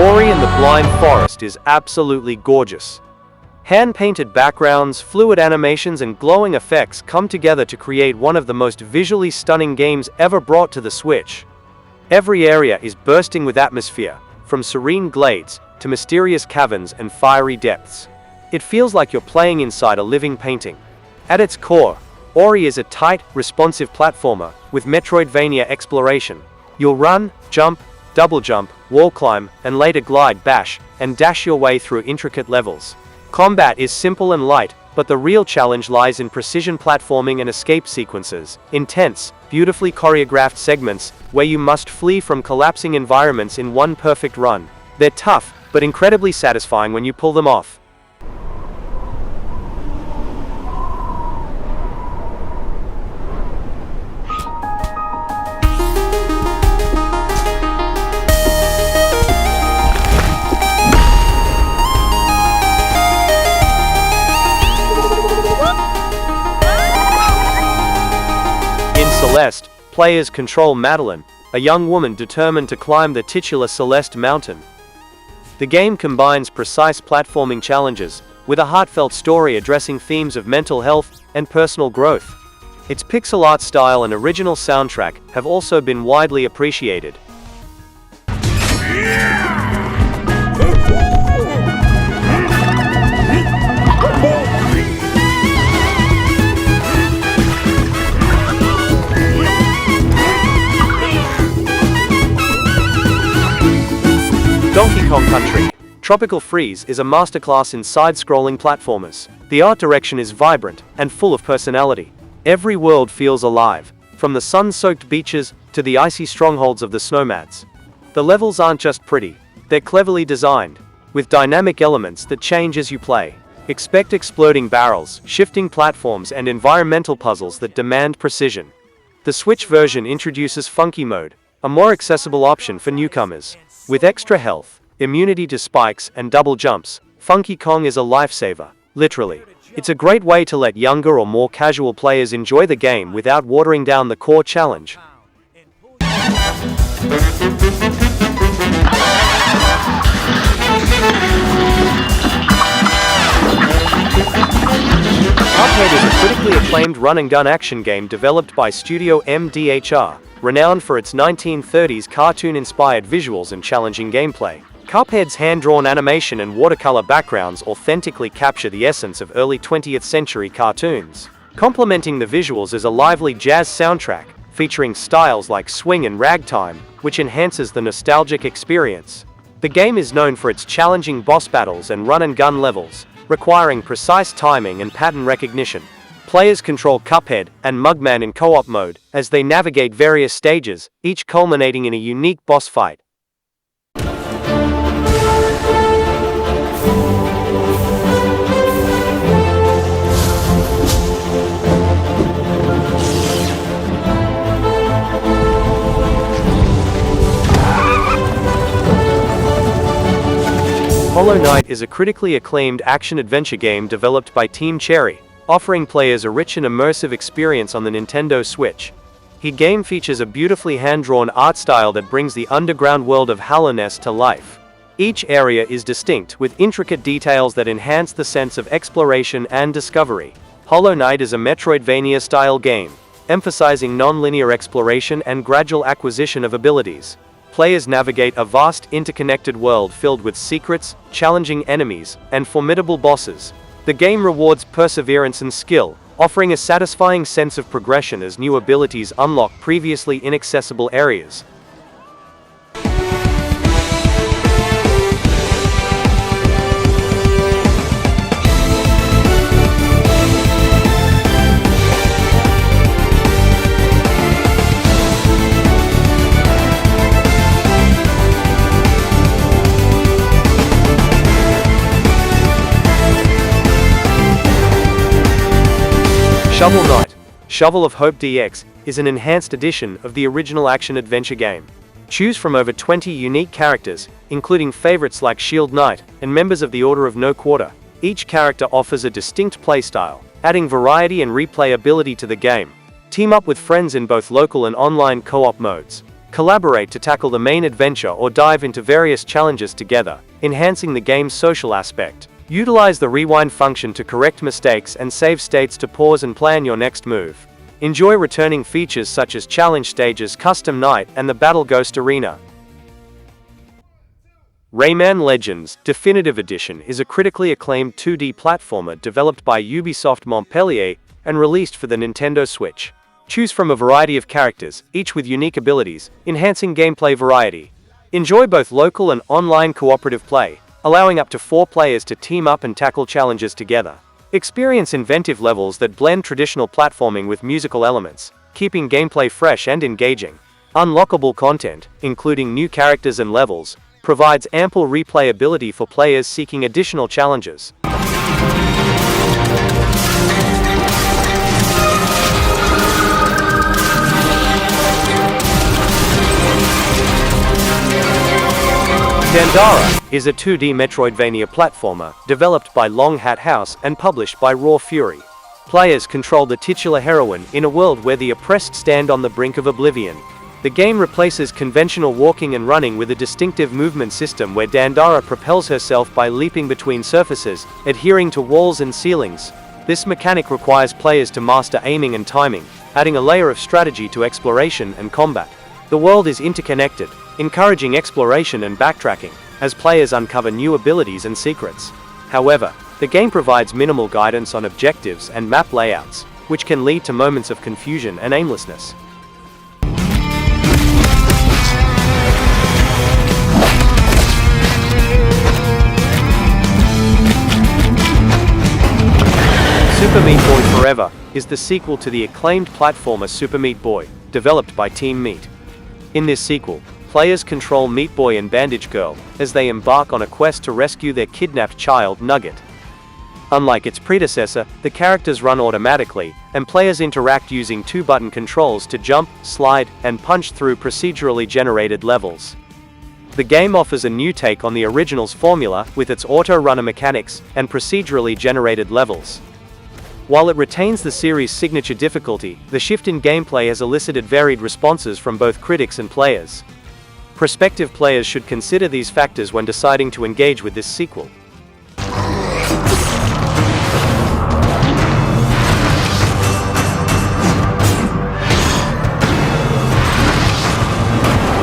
Ori and the Blind Forest is absolutely gorgeous. Hand-painted backgrounds, fluid animations and glowing effects come together to create one of the most visually stunning games ever brought to the Switch. Every area is bursting with atmosphere, from serene glades to mysterious caverns and fiery depths. It feels like you're playing inside a living painting. At its core, Ori is a tight, responsive platformer with Metroidvania exploration. You'll run, jump, double jump, wall climb, and later glide, bash, and dash your way through intricate levels. Combat is simple and light, but the real challenge lies in precision platforming and escape sequences, intense, beautifully choreographed segments where you must flee from collapsing environments in one perfect run. They're tough, but incredibly satisfying when you pull them off. Celeste, players control Madeline, a young woman determined to climb the titular Celeste mountain. The game combines precise platforming challenges with a heartfelt story addressing themes of mental health and personal growth. Its pixel art style and original soundtrack have also been widely appreciated. Donkey Kong Country Tropical Freeze is a masterclass in side-scrolling platformers. The art direction is vibrant and full of personality. Every world feels alive, from the sun-soaked beaches to the icy strongholds of the snowmads. The levels aren't just pretty, they're cleverly designed, with dynamic elements that change as you play. Expect exploding barrels, shifting platforms and environmental puzzles that demand precision. The Switch version introduces Funky Mode, a more accessible option for newcomers. With extra health, immunity to spikes, and double jumps, Funky Kong is a lifesaver, literally. It's a great way to let younger or more casual players enjoy the game without watering down the core challenge. Cuphead is a critically acclaimed run-and-gun action game developed by Studio MDHR, renowned for its 1930s cartoon-inspired visuals and challenging gameplay. Cuphead's hand-drawn animation and watercolor backgrounds authentically capture the essence of early 20th century cartoons. Complementing the visuals is a lively jazz soundtrack, featuring styles like swing and ragtime, which enhances the nostalgic experience. The game is known for its challenging boss battles and run-and-gun levels, requiring precise timing and pattern recognition. Players control Cuphead and Mugman in co-op mode as they navigate various stages, each culminating in a unique boss fight. Hollow Knight is a critically acclaimed action-adventure game developed by Team Cherry, offering players a rich and immersive experience on the Nintendo Switch. The game features a beautifully hand-drawn art style that brings the underground world of Hallownest to life. Each area is distinct, with intricate details that enhance the sense of exploration and discovery. Hollow Knight is a Metroidvania-style game, emphasizing non-linear exploration and gradual acquisition of abilities. Players navigate a vast, interconnected world filled with secrets, challenging enemies, and formidable bosses. The game rewards perseverance and skill, offering a satisfying sense of progression as new abilities unlock previously inaccessible areas. Shovel Knight, Shovel of Hope DX, is an enhanced edition of the original action-adventure game. Choose from over 20 unique characters, including favorites like Shield Knight and members of the Order of No Quarter. Each character offers a distinct playstyle, adding variety and replayability to the game. Team up with friends in both local and online co-op modes. collaborate to tackle the main adventure or dive into various challenges together, enhancing the game's social aspect. Utilize the rewind function to correct mistakes and save states to pause and plan your next move. Enjoy returning features such as challenge stages, custom night, and the Battle Ghost Arena. Rayman Legends Definitive Edition is a critically acclaimed 2D platformer developed by Ubisoft Montpellier and released for the Nintendo Switch. Choose from a variety of characters, each with unique abilities, enhancing gameplay variety. Enjoy both local and online cooperative play, allowing up to 4 players to team up and tackle challenges together. Experience inventive levels that blend traditional platforming with musical elements, keeping gameplay fresh and engaging. Unlockable content, including new characters and levels, provides ample replayability for players seeking additional challenges. Dandara is a 2D Metroidvania platformer developed by Long Hat House and published by Raw Fury. Players control the titular heroine in a world where the oppressed stand on the brink of oblivion. The game replaces conventional walking and running with a distinctive movement system where Dandara propels herself by leaping between surfaces, adhering to walls and ceilings. This mechanic requires players to master aiming and timing, adding a layer of strategy to exploration and combat. The world is interconnected, encouraging exploration and backtracking, as players uncover new abilities and secrets. However, the game provides minimal guidance on objectives and map layouts, which can lead to moments of confusion and aimlessness. Super Meat Boy Forever is the sequel to the acclaimed platformer Super Meat Boy, developed by Team Meat. In this sequel, players control Meat Boy and Bandage Girl as they embark on a quest to rescue their kidnapped child, Nugget. Unlike its predecessor, the characters run automatically, and players interact using 2-button controls to jump, slide, and punch through procedurally generated levels. The game offers a new take on the original's formula with its auto-runner mechanics and procedurally generated levels. While it retains the series' signature difficulty, the shift in gameplay has elicited varied responses from both critics and players. Prospective players should consider these factors when deciding to engage with this sequel.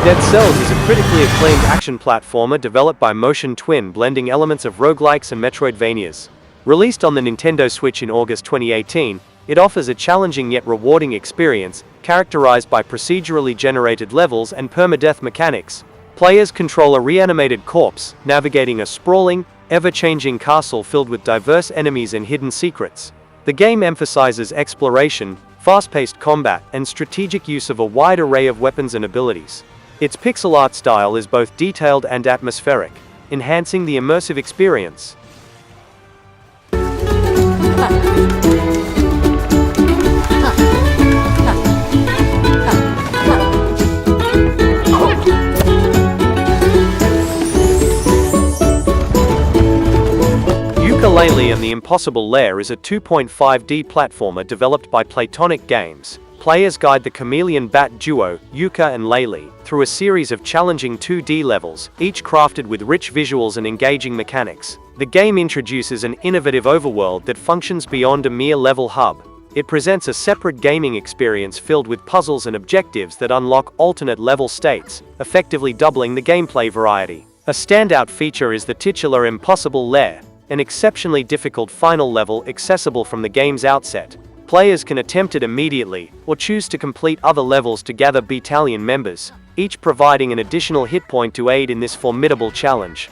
Dead Cells is a critically acclaimed action platformer developed by Motion Twin, blending elements of roguelikes and Metroidvanias. Released on the Nintendo Switch in August 2018, it offers a challenging yet rewarding experience, characterized by procedurally generated levels and permadeath mechanics. Players control a reanimated corpse, navigating a sprawling, ever-changing castle filled with diverse enemies and hidden secrets. The game emphasizes exploration, fast-paced combat, and strategic use of a wide array of weapons and abilities. Its pixel art style is both detailed and atmospheric, enhancing the immersive experience. Yooka-Laylee and the Impossible Lair is a 2.5D platformer developed by Platonic Games. Players guide the chameleon bat duo, Yooka and Laylee, through a series of challenging 2D levels, each crafted with rich visuals and engaging mechanics. The game introduces an innovative overworld that functions beyond a mere level hub. It presents a separate gaming experience filled with puzzles and objectives that unlock alternate level states, effectively doubling the gameplay variety. A standout feature is the titular Impossible Lair, an exceptionally difficult final level accessible from the game's outset. Players can attempt it immediately, or choose to complete other levels to gather battalion members, each providing an additional hit point to aid in this formidable challenge.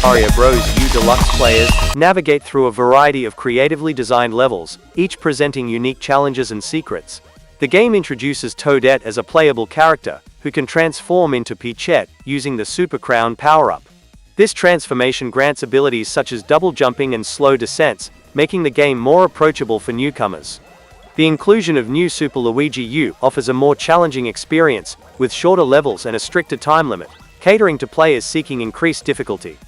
Mario Bros. U Deluxe players navigate through a variety of creatively designed levels, each presenting unique challenges and secrets. The game introduces Toadette as a playable character, who can transform into Peachette using the Super Crown power-up. This transformation grants abilities such as double jumping and slow descents, making the game more approachable for newcomers. The inclusion of new Super Luigi U offers a more challenging experience, with shorter levels and a stricter time limit, catering to players seeking increased difficulty.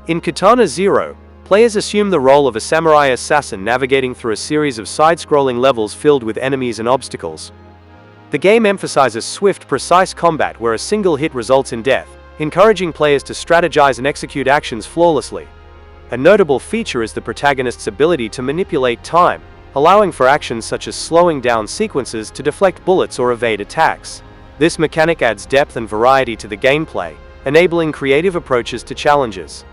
In Katana ZERO, players assume the role of a samurai assassin navigating through a series of side-scrolling levels filled with enemies and obstacles. The game emphasizes swift, precise combat where a single hit results in death, encouraging players to strategize and execute actions flawlessly. A notable feature is the protagonist's ability to manipulate time, allowing for actions such as slowing down sequences to deflect bullets or evade attacks. This mechanic adds depth and variety to the gameplay, enabling creative approaches to challenges.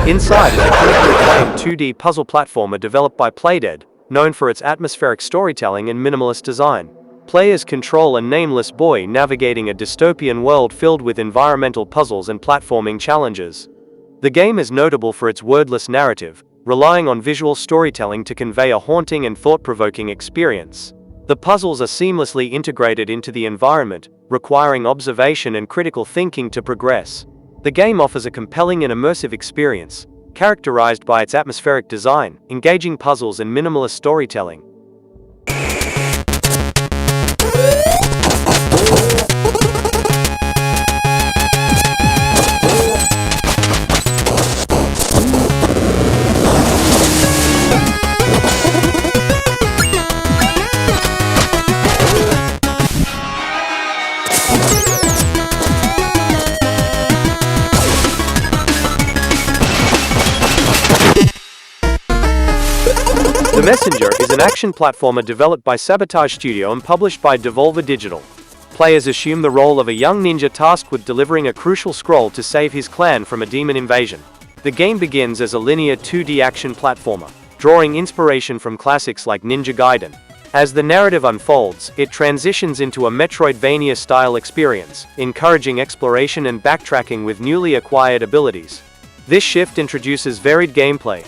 Inside is a critically acclaimed 2D puzzle platformer developed by Playdead, known for its atmospheric storytelling and minimalist design. Players control a nameless boy navigating a dystopian world filled with environmental puzzles and platforming challenges. The game is notable for its wordless narrative, relying on visual storytelling to convey a haunting and thought-provoking experience. The puzzles are seamlessly integrated into the environment, requiring observation and critical thinking to progress. The game offers a compelling and immersive experience, characterized by its atmospheric design, engaging puzzles and minimalist storytelling. The Messenger is an action platformer developed by Sabotage Studio and published by Devolver Digital. Players assume the role of a young ninja tasked with delivering a crucial scroll to save his clan from a demon invasion. The game begins as a linear 2D action platformer, drawing inspiration from classics like Ninja Gaiden. As the narrative unfolds, it transitions into a Metroidvania-style experience, encouraging exploration and backtracking with newly acquired abilities. This shift introduces varied gameplay,